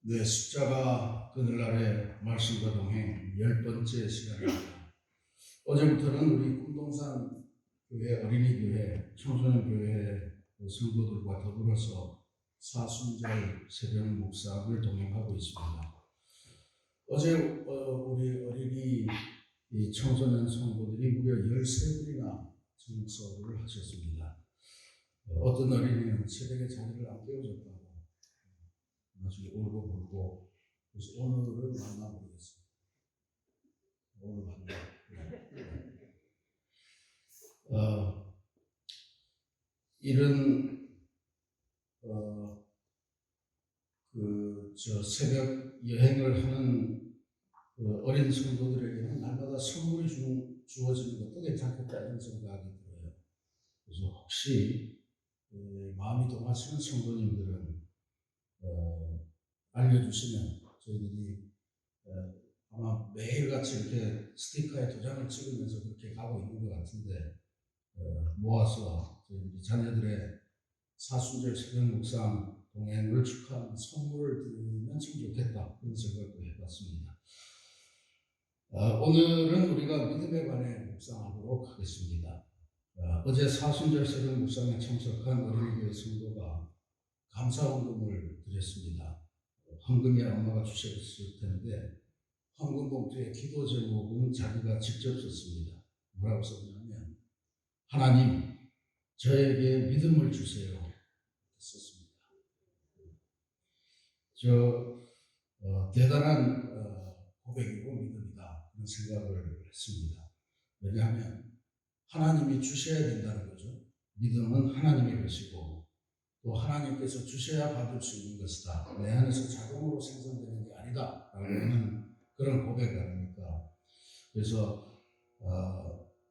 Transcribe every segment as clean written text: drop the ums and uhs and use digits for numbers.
네, 숫자가 그늘날의 말씀과 동행 10번째 시간입니다. 어제부터는 우리 꿈동산 교회 어린이교회 청소년교회 성도들과 더불어서 사순절 새벽 묵상을 동행하고 있습니다. 어제 우리 어린이 청소년 성도들이 무려 13분이나 청소를 하셨습니다. 어떤 어린이는 새벽에 자리를 안 깨워줬다고 나중에 울고 불고, 그래서 오늘은 만나보겠습니다. 오늘 만나. 이런 새벽 여행을 하는 어린 성도들에게는 날마다 선물이 주어지는 것도 괜찮겠다 이런 생각이 들어요. 그래서 혹시 마음이 동하시는 성도님들은 알려주시면 저희들이 아마 매일같이 이렇게 스티커에 도장을 찍으면서 그렇게 가고 있는 것 같은데 모아서 저희들이 자녀들의 사순절 새벽 묵상 동행을 축하하는 선물을 드리면 참 좋겠다 그런 생각도 해봤습니다. 오늘은 우리가 믿음에 관해 묵상하도록 하겠습니다. 어제 사순절 새벽 묵상에 참석한 어린이교회 성도가 감사헌금을 드렸습니다. 헌금이 엄마가 주셨을 텐데 헌금 봉투에 기도 제목은 자기가 직접 썼습니다. 뭐라고 썼냐면 하나님 저에게 믿음을 주세요 썼습니다. 대단한 고백이고 믿음이다 그런 생각을 했습니다. 왜냐하면 하나님이 주셔야 된다는 거죠. 믿음은 하나님의 것이고 또 하나님께서 주셔야 받을 수 있는 것이다. 내 안에서 자동으로 생성되는 게 아니다 라고 하는 그런 고백 아닙니까? 그래서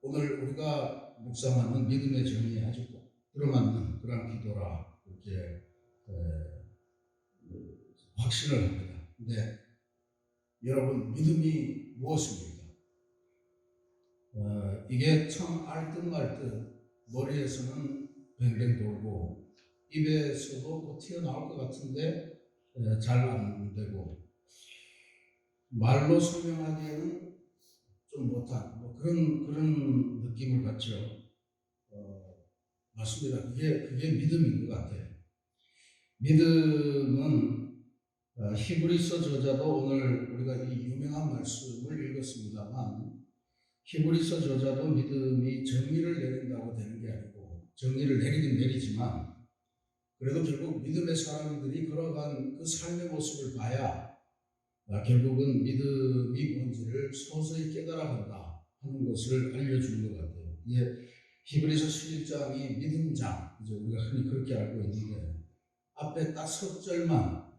오늘 우리가 묵상하는 믿음의 정의에 아주 꼭 들어맞는 그런 기도라 이렇게 확신을 합니다. 근데 여러분 믿음이 무엇입니까? 이게 참 알듯 말듯 머리에서는 뱅뱅 돌고 입에서도 뭐 튀어나올 것 같은데 잘 안 되고 말로 설명하기에는 좀 못한 뭐 그런 느낌을 갖죠. 맞습니다. 그게 믿음인 것 같아요. 믿음은 히브리서 저자도 오늘 우리가 이 유명한 말씀을 읽었습니다만 히브리서 저자도 믿음이 정의를 내린다고 되는 게 아니고 정의를 내리긴 내리지만 그래도 결국 믿음의 사람들이 걸어간 그 삶의 모습을 봐야 결국은 믿음이 뭔지를 서서히 깨달아간다 하는 것을 알려주는 것 같아요. 이게 히브리서 11장이 믿음장, 이제 우리가 흔히 그렇게 알고 있는데 앞에 딱 석 절만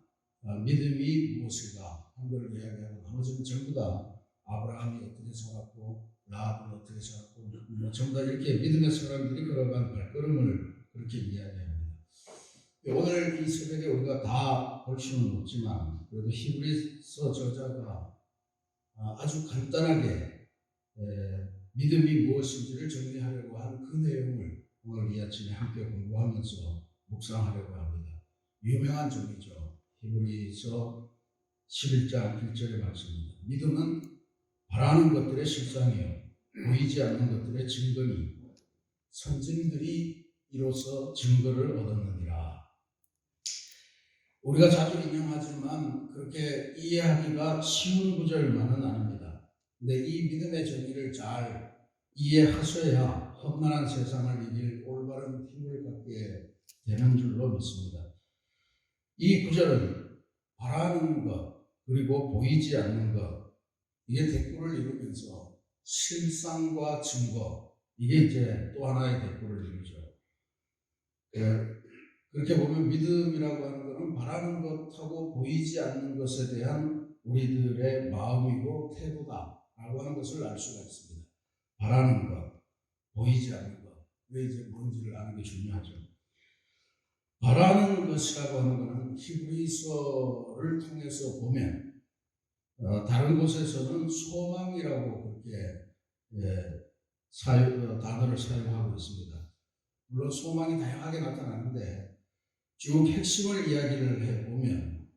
믿음이 무엇인가 한 걸 이야기하고 나머지는 전부 다 아브라함이 어떻게 살았고 라합은 어떻게 살았고 전부 다 이렇게 믿음의 사람들이 걸어간 발걸음을 그렇게 이야기합니다. 오늘 이 새벽에 우리가 다 볼 수는 없지만 그래도 히브리서 저자가 아주 간단하게 믿음이 무엇인지를 정리하려고 한 그 내용을 오늘 이 아침에 함께 공부하면서 묵상하려고 합니다. 유명한 정의죠. 히브리서 11장 1절의 말씀입니다. 믿음은 바라는 것들의 실상이요 보이지 않는 것들의 증거니 선진들이 이로써 증거를 얻었느니라. 우리가 자주 인용하지만 그렇게 이해하기가 쉬운 구절만은 아닙니다. 근데 이 믿음의 정의를 잘 이해하셔야 험난한 세상을 이길 올바른 힘을 갖게 되는 줄로 믿습니다. 이 구절은 바라는 것 그리고 보이지 않는 것 이게 대꾸를 이루면서 실상과 증거 이게 이제 또 하나의 대꾸를 이루죠. 그렇게 보면 믿음이라고 하는 것은 바라는 것하고 보이지 않는 것에 대한 우리들의 마음이고 태도다라고 하는 것을 알 수가 있습니다. 바라는 것, 보이지 않는 것, 왜 이제 뭔지를 아는 게 중요하죠. 바라는 것이라고 하는 것은 히브리서를 통해서 보면 다른 곳에서는 소망이라고 그렇게 단어를 사용하고 있습니다. 물론 소망이 다양하게 나타나는데 쭉 핵심을 이야기를 해보면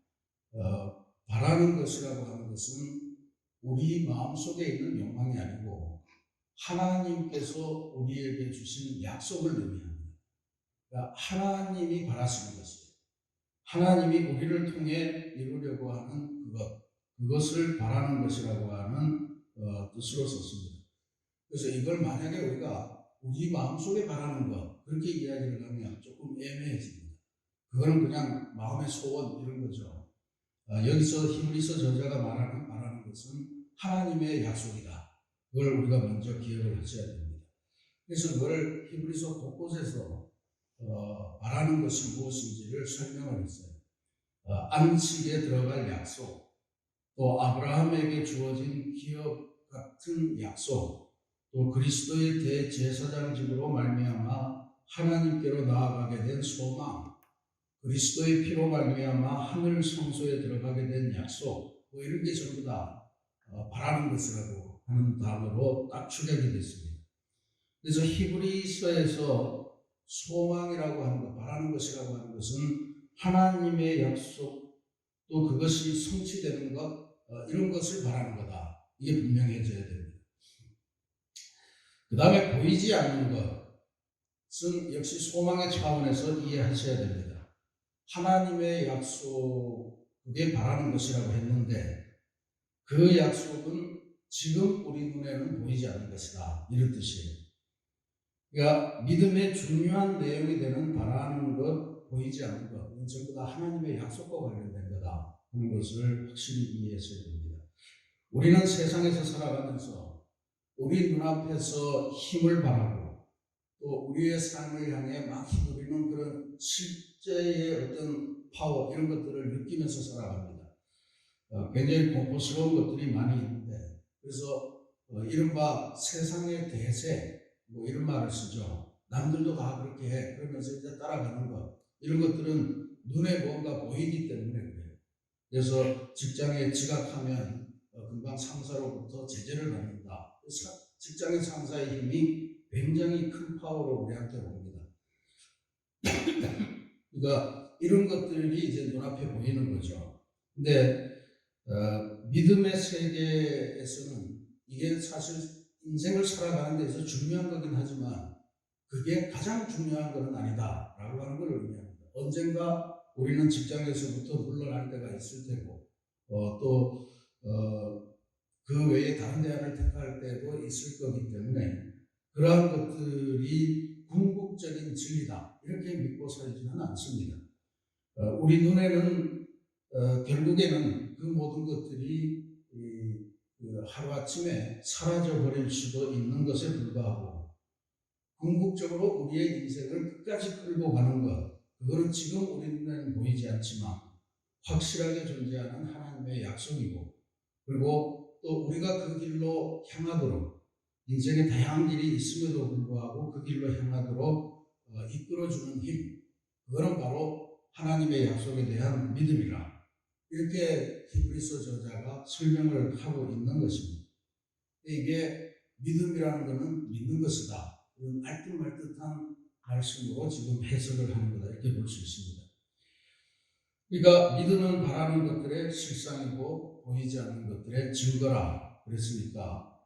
바라는 것이라고 하는 것은 우리 마음속에 있는 욕망이 아니고 하나님께서 우리에게 주신 약속을 의미합니다. 그러니까 하나님이 바라시는 것이에요. 하나님이 우리를 통해 이루려고 하는 그것을 바라는 것이라고 하는 뜻으로 썼습니다. 그래서 이걸 만약에 우리가 우리 마음속에 바라는 것 그렇게 이야기를 하면 조금 애매해집니다. 그거는 그냥 마음의 소원 이런 거죠. 여기서 히브리서 저자가 말하는 것은 하나님의 약속이다. 그걸 우리가 먼저 기억을 하셔야 됩니다. 그래서 그걸 히브리서 곳곳에서 말하는 것이 무엇인지를 설명을 했어요. 안식에 들어갈 약속, 또 아브라함에게 주어진 기업 같은 약속, 또 그리스도의 대제사장직으로 말미암아 하나님께로 나아가게 된 소망, 그리스도의 피로 말미암아 하늘 성소에 들어가게 된 약속, 뭐 이런 게 전부 다 바라는 것이라고 하는 단어로 딱 축약이 됐습니다. 그래서 히브리서에서 소망이라고 하는 것, 바라는 것이라고 하는 것은 하나님의 약속, 또 그것이 성취되는 것, 이런 것을 바라는 거다. 이게 분명해져야 됩니다. 그 다음에 보이지 않는 것은 역시 소망의 차원에서 이해하셔야 됩니다. 하나님의 약속, 그게 바라는 것이라고 했는데 그 약속은 지금 우리 눈에는 보이지 않는 것이다. 이런 뜻이에요. 그러니까 믿음의 중요한 내용이 되는 바라는 것, 보이지 않는 것, 이건 전부 다 하나님의 약속과 관련된 거다 하는 것을 확실히 이해하셔야 됩니다. 우리는 세상에서 살아가면서 우리 눈앞에서 힘을 바라고 또 우리의 삶을 향해 막 휘두르는 그런 실제의 어떤 파워 이런 것들을 느끼면서 살아갑니다. 굉장히 공포스러운 것들이 많이 있는데 그래서 이른바 세상의 대세 뭐 이런 말을 쓰죠. 남들도 다 그렇게 해. 그러면서 이제 따라가는 것. 이런 것들은 눈에 뭔가 보이기 때문에 그래요. 그래서 직장에 지각하면 금방 상사로부터 제재를 받는다. 직장의 상사의 힘이 굉장히 큰 파워로 우리한테 옵니다. 그러니까 이런 것들이 이제 눈앞에 보이는 거죠. 근데 믿음의 세계에서는 이게 사실 인생을 살아가는 데서 중요한 거긴 하지만 그게 가장 중요한 것은 아니다라고 하는 걸 의미합니다. 언젠가 우리는 직장에서부터 물러날 때가 있을 테고 또 그 외에 다른 대안을 택할 때도 있을 거기 때문에 그러한 것들이 궁극적인 진리다 이렇게 믿고 살지는 않습니다. 우리 눈에는 결국에는 그 모든 것들이 하루아침에 사라져버릴 수도 있는 것에 불과하고 궁극적으로 우리의 인생을 끝까지 끌고 가는 것 그거는 지금 우리 눈에는 보이지 않지만 확실하게 존재하는 하나님의 약속이고 그리고 또 우리가 그 길로 향하도록 인생의 다양한 길이 있음에도 불구하고 그 길로 향하도록 이끌어주는 힘 그거는 바로 하나님의 약속에 대한 믿음이라 이렇게 히브리서 저자가 설명을 하고 있는 것입니다. 이게 믿음이라는 것은 믿는 것이다. 이런 알뜻말뜻한 말씀으로 지금 해석을 하는 거다. 이렇게 볼 수 있습니다. 그러니까 믿음은 바라는 것들의 실상이고 보이지 않는 것들의 증거라 그랬으니까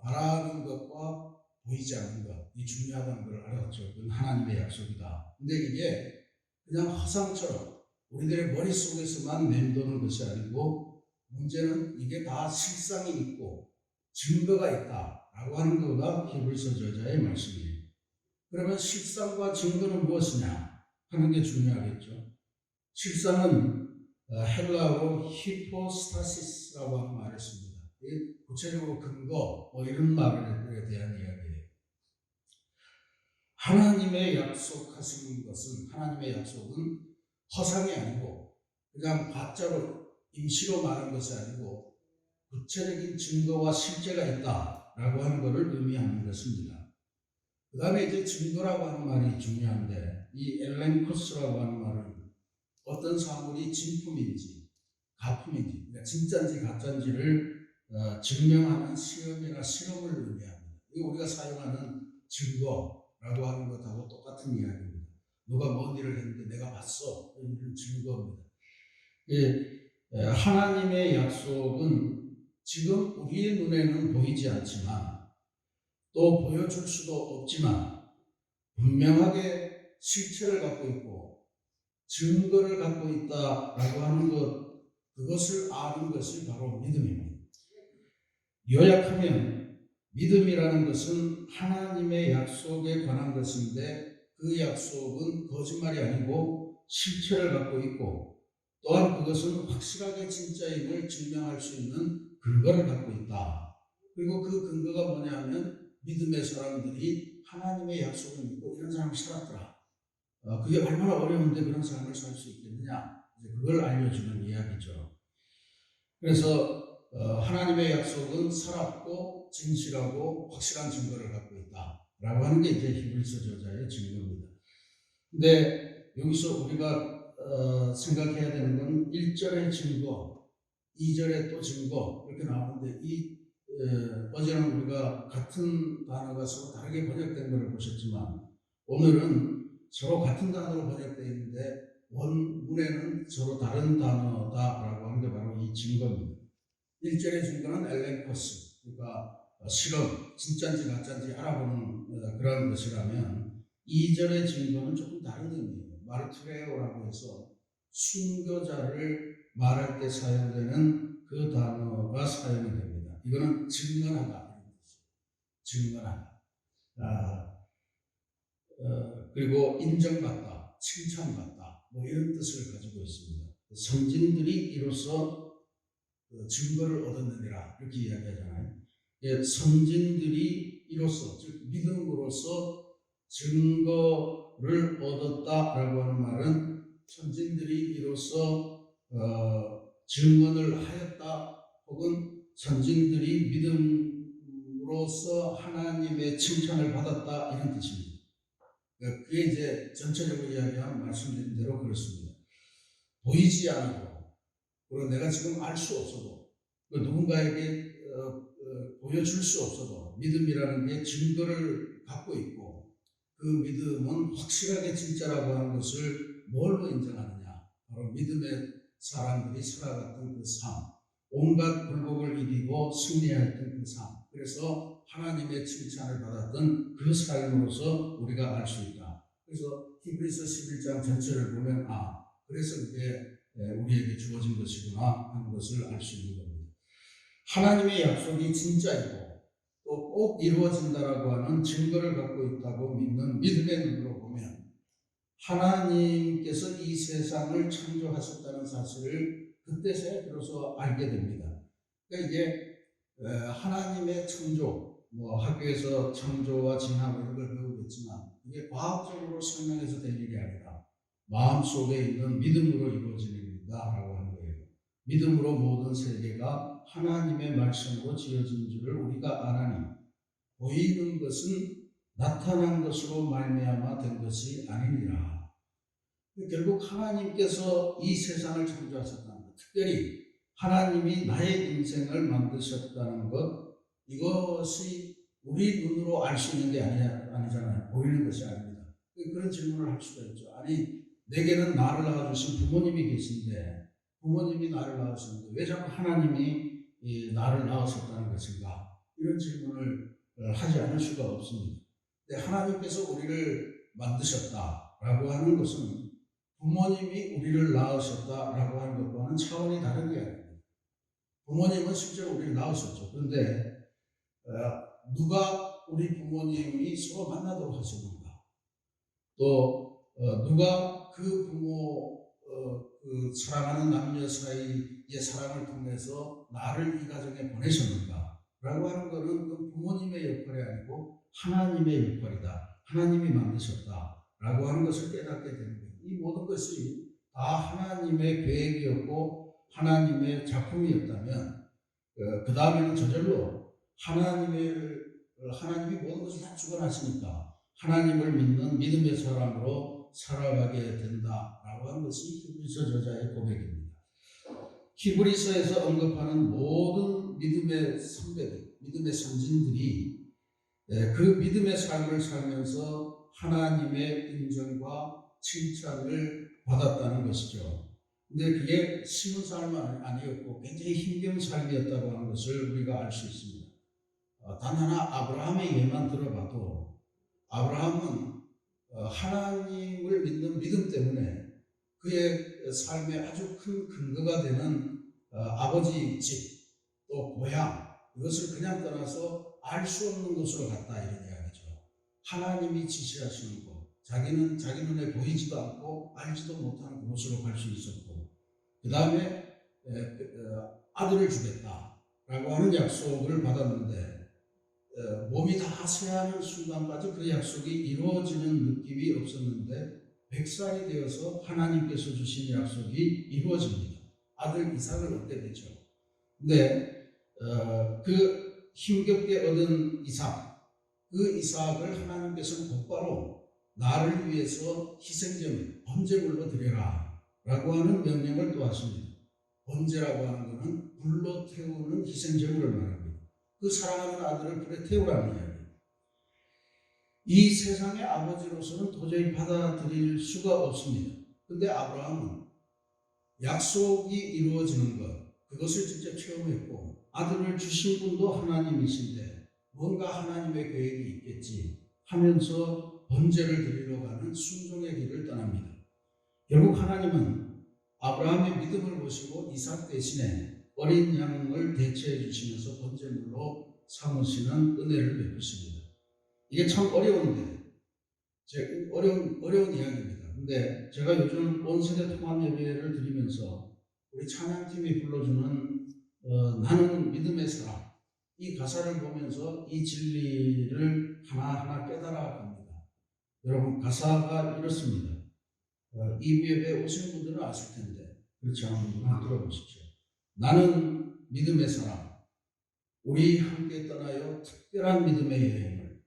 바라는 것과 보이지 않는 것, 이 중요하다는 걸 알았죠. 그건 하나님의 약속이다. 근데 이게 그냥 허상처럼 우리들의 머릿속에서만 맴도는 것이 아니고 문제는 이게 다 실상이 있고 증거가 있다라고 하는 거가 히브리서 저자의 말씀이에요. 그러면 실상과 증거는 무엇이냐 하는 게 중요하겠죠. 실상은 헬라어로 히포스타시스라고 하는 말을 씁니다. 구체적으로 근거 뭐 이런 말에 대한 이야기예요. 하나님의 약속하신 것은 하나님의 약속은 허상이 아니고 그냥 가짜로 임시로 말한 것이 아니고 구체적인 증거와 실제가 있다라고 하는 것을 의미하는 것입니다. 그 다음에 이제 증거라고 하는 말이 중요한데 이 엘렌코스라고 하는 말은 어떤 사물이 진품인지 가품인지 그러니까 진짜인지 가짜인지를 증명하는 시험이나 실험을 의미합니다. 이거 우리가 사용하는 증거라고 하는 것하고 똑같은 이야기입니다. 누가 뭔 일을 했는데 내가 봤어. 이런 증거입니다. 예, 하나님의 약속은 지금 우리의 눈에는 보이지 않지만 또 보여줄 수도 없지만 분명하게 실체를 갖고 있고 증거를 갖고 있다라고 하는 것, 그것을 아는 것이 바로 믿음입니다. 요약하면 믿음이라는 것은 하나님의 약속에 관한 것인데 그 약속은 거짓말이 아니고 실체를 갖고 있고 또한 그것은 확실하게 진짜임을 증명할 수 있는 근거를 갖고 있다. 그리고 그 근거가 뭐냐면 믿음의 사람들이 하나님의 약속을 믿고 이런 사람이 살았더라. 그게 얼마나 어려운데 그런 삶을 살 수 있겠느냐. 그걸 알려주는 이야기죠. 그래서 하나님의 약속은 살았고 진실하고 확실한 증거를 갖고 있다라고 하는 게 이제 히브리서 저자의 증거입니다. 근데 여기서 우리가 생각해야 되는 건 1절의 증거, 2절의 또 증거 이렇게 나오는데 어제는 우리가 같은 단어가 서로 다르게 번역된 것을 보셨지만 오늘은 서로 같은 단어로 번역되어 있는데 원문에는 서로 다른 단어다라고 하는 게 바로 이 증거입니다. 1절의 증거는 엘렌코스, 그러니까 실험, 진짜인지 가짜인지 알아보는 그런 것이라면 2절의 증거는 조금 다른 의미예요. 마르투레오라고 해서 순교자를 말할 때 사용되는 그 단어가 사용이 됩니다. 이거는 증언하다, 증언하다. 그리고 인정받다, 칭찬받다, 뭐 이런 뜻을 가지고 있습니다. 선진들이 이로써 증거를 얻었느니라 이렇게 이야기하잖아요. 선진들이 이로써, 즉 믿음으로써 증거를 얻었다라고 하는 말은 선진들이 이로써 증언을 하였다 혹은 선진들이 믿음으로써 하나님의 칭찬을 받았다 이런 뜻입니다. 그게 이제 전체적으로 이야기한 말씀드린 대로 그렇습니다. 보이지 않고 그리고 내가 지금 알 수 없어도 누군가에게 보여줄 수 없어도 믿음이라는 게 증거를 갖고 있고 그 믿음은 확실하게 진짜라고 하는 것을 뭘로 인정하느냐? 바로 믿음의 사람들이 살아갔던 그 삶, 온갖 굴곡을 이기고 승리했던 그 삶, 그래서 하나님의 칭찬을 받았던 그 삶으로서 우리가 알 수 있다. 그래서 히브리서 11장 전체를 보면 그래서 그게 우리에게 주어진 것이구나 하는 것을 알 수 있는 겁니다. 하나님의 약속이 진짜이고 또 꼭 이루어진다라고 하는 증거를 갖고 있다고 믿는 믿음의 눈으로 보면 하나님께서 이 세상을 창조하셨다는 사실을 그때서야 비로소 알게 됩니다. 그러니까 이게 하나님의 창조, 뭐 학교에서 창조와 진화 이런 걸 배우겠지만 이게 과학적으로 설명해서 될 일이 아니라 마음속에 있는 믿음으로 이루어지는 일이다라고 하는 거예요. 믿음으로 모든 세계가 하나님의 말씀으로 지어진 줄을 우리가 아나니 보이는 것은 나타난 것으로 말미암아 된 것이 아니니라. 결국 하나님께서 이 세상을 창조하셨다는 것, 특별히 하나님이 나의 인생을 만드셨다는 것, 이것이 우리 눈으로 알 수 있는 게 아니잖아요. 보이는 것이 아닙니다. 그런 질문을 할 수가 있죠. 아니, 내게는 나를 낳아주신 부모님이 계신데 부모님이 나를 낳으셨는데 왜 자꾸 하나님이 나를 낳으셨다는 것인가? 이런 질문을 하지 않을 수가 없습니다. 근데 하나님께서 우리를 만드셨다라고 하는 것은 부모님이 우리를 낳으셨다라고 하는 것과는 차원이 다른 게 아닙니다. 부모님은 실제로 우리를 낳으셨죠. 그런데 누가 우리 부모님이 서로 만나도록 하셨는가? 또 누가 그 부모 그 사랑하는 남녀 사이의 사랑을 통해서 나를 이 가정에 보내셨는가? 라고 하는 것은 그 부모님의 역할이 아니고 하나님의 역할이다. 하나님이 만드셨다. 라고 하는 것을 깨닫게 되는 거예요. 이 모든 것이 다 하나님의 계획이었고 하나님의 작품이었다면 그 다음에는 저절로 하나님이 모든 것을 다 주관하시니까 하나님을 믿는 믿음의 사람으로 살아가게 된다라고 하는 것이 히브리서 저자의 고백입니다. 히브리서에서 언급하는 모든 믿음의 선배들, 믿음의 선진들이 그 믿음의 삶을 살면서 하나님의 인정과 칭찬을 받았다는 것이죠. 근데 그게 쉬운 삶은 아니었고 굉장히 힘겨운 삶이었다고 하는 것을 우리가 알 수 있습니다. 단 하나 아브라함의 예만 들어봐도 아브라함은 하나님을 믿는 믿음 때문에 그의 삶에 아주 큰 근거가 되는 아버지 집, 또 고향, 이것을 그냥 떠나서 알 수 없는 곳으로 갔다 이런 이야기죠. 하나님이 지시하시는 곳, 자기는 자기 눈에 보이지도 않고 알지도 못하는 그곳으로 갈 수 있었고, 그 다음에 아들을 주겠다라고 하는 약속을 받았는데 몸이 다 쇠하는 순간까지 그 약속이 이루어지는 느낌이 없었는데 100살이 되어서 하나님께서 주신 약속이 이루어집니다. 아들 이삭을 얻게 되죠. 근데 그 힘겹게 얻은 이삭, 그 이삭을 하나님께서는 곧바로 나를 위해서 희생제물, 번제물로 드려라 라고 하는 명령을 또 하십니다. 번제라고 하는 것은 불로 태우는 희생제물을 말합니다. 그 사랑하는 아들을 불에 태우라는 이야기입니다. 이 세상의 아버지로서는 도저히 받아들일 수가 없습니다. 근데 아브라함은 약속이 이루어지는 것, 그것을 직접 체험했고 아들을 주신 분도 하나님이신데 뭔가 하나님의 계획이 있겠지 하면서 번제를 드리러 가는 순종의 길을 떠납니다. 결국 하나님은 아브라함의 믿음을 보시고 이삭 대신에 어린 양을 대체해 주시면서 번제물로 삼으시는 은혜를 베푸십니다. 이게 참 어려운데, 어려운 이야기입니다. 근데 제가 요즘 온 세대 통합 예배를 드리면서 우리 찬양팀이 불러주는 나는 믿음의 사람, 이 가사를 보면서 이 진리를 하나하나 깨달아 갑니다. 여러분, 가사가 이렇습니다. 이 예배에 오신 분들은 아실 텐데 그렇지 않은 분들은 한번 들어보십시오. 나는 믿음의 사람, 우리 함께 떠나요 특별한 믿음의 여행을,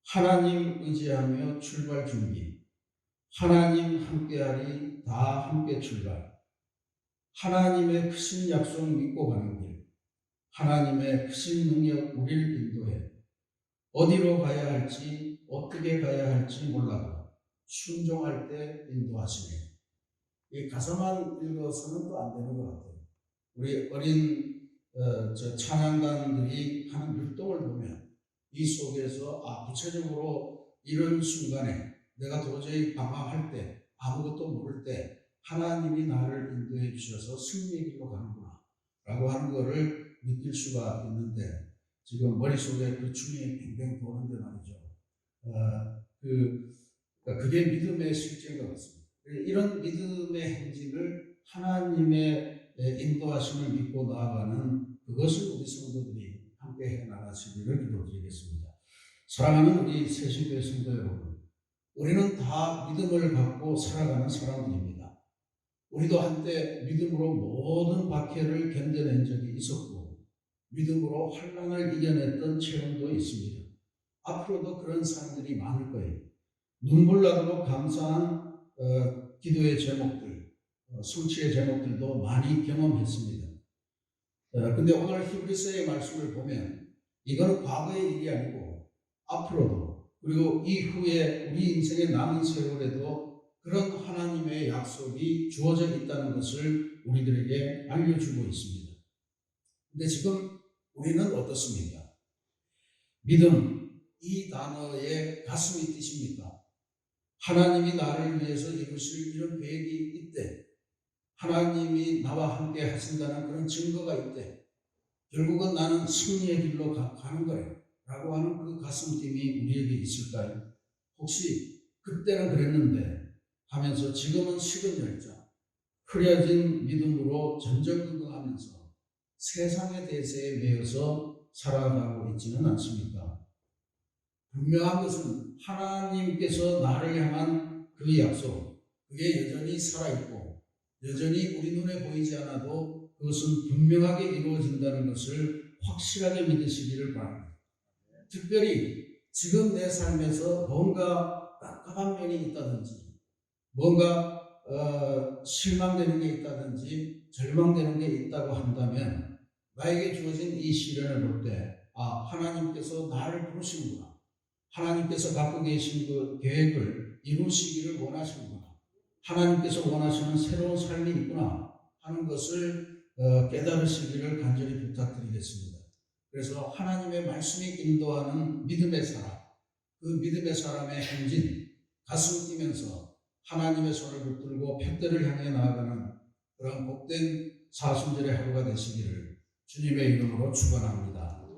하나님 의지하며 출발 준비, 하나님 함께하리 다 함께 출발, 하나님의 크신 약속 믿고 가는 길, 하나님의 크신 능력 우리를 인도해 어디로 가야 할지 어떻게 가야 할지 몰라도 순종할 때 인도하시네. 이 가사만 읽어서는 또 안 되는 것 같아요. 우리 어린 찬양단들이 하는 율동을 보면 이 속에서 구체적으로 이런 순간에 내가 도저히 방황할 때 아무것도 모를 때 하나님이 나를 인도해 주셔서 승리의 길로 가는구나 라고 하는 것을 느낄 수가 있는데 지금 머릿속에 그 춤이 뱅뱅 도는데 말이죠. 그게 믿음의 실제인 것 같습니다. 이런 믿음의 행진을 하나님의 인도하심을 믿고 나아가는 그것을 우리 성도들이 함께 해나가시기를 기도드리겠습니다. 사랑하는 우리 새신교회 성도 여러분, 우리는 다 믿음을 갖고 살아가는 사람들입니다. 우리도 한때 믿음으로 모든 박해를 견뎌낸 적이 있었고 믿음으로 환난을 이겨냈던 체험도 있습니다. 앞으로도 그런 사람들이 많을 거예요. 눈물 나도록 감사한 기도의 제목들, 성취의 제목들도 많이 경험했습니다. 근데 오늘 히브리서의 말씀을 보면 이건 과거의 일이 아니고 앞으로도 그리고 이후에 우리 인생의 남은 세월에도 그런 하나님의 약속이 주어져 있다는 것을 우리들에게 알려주고 있습니다. 근데 지금 우리는 어떻습니까? 믿음, 이 단어에 가슴이 뛰십니까? 하나님이 나를 위해서 이루실 이런 계획이 있대. 하나님이 나와 함께 하신다는 그런 증거가 있대. 결국은 나는 승리의 길로 가는 거래 라고 하는 그 가슴팀이 우리에게 있을까요? 혹시 그때는 그랬는데 하면서 지금은 식은 열정, 흐려진 믿음으로 전전긍긍하면서 세상의 대세에 매여서 살아가고 있지는 않습니까? 분명한 것은 하나님께서 나를 향한 그 약속, 그게 여전히 살아있고 여전히 우리 눈에 보이지 않아도 그것은 분명하게 이루어진다는 것을 확실하게 믿으시기를 바랍니다. 특별히 지금 내 삶에서 뭔가 깝깝한 면이 있다든지 뭔가 실망되는 게 있다든지 절망되는 게 있다고 한다면 나에게 주어진 이 시련을 볼 때 하나님께서 나를 부르시는구나, 하나님께서 갖고 계신 그 계획을 이루시기를 원하시는구나, 하나님께서 원하시는 새로운 삶이 있구나 하는 것을 깨달으시기를 간절히 부탁드리겠습니다. 그래서 하나님의 말씀이 인도하는 믿음의 사람, 그 믿음의 사람의 행진, 가슴 뛰면서 하나님의 손을 붙들고 푯대를 향해 나아가는 그런 복된 사순절의 하루가 되시기를 주님의 이름으로 축원합니다.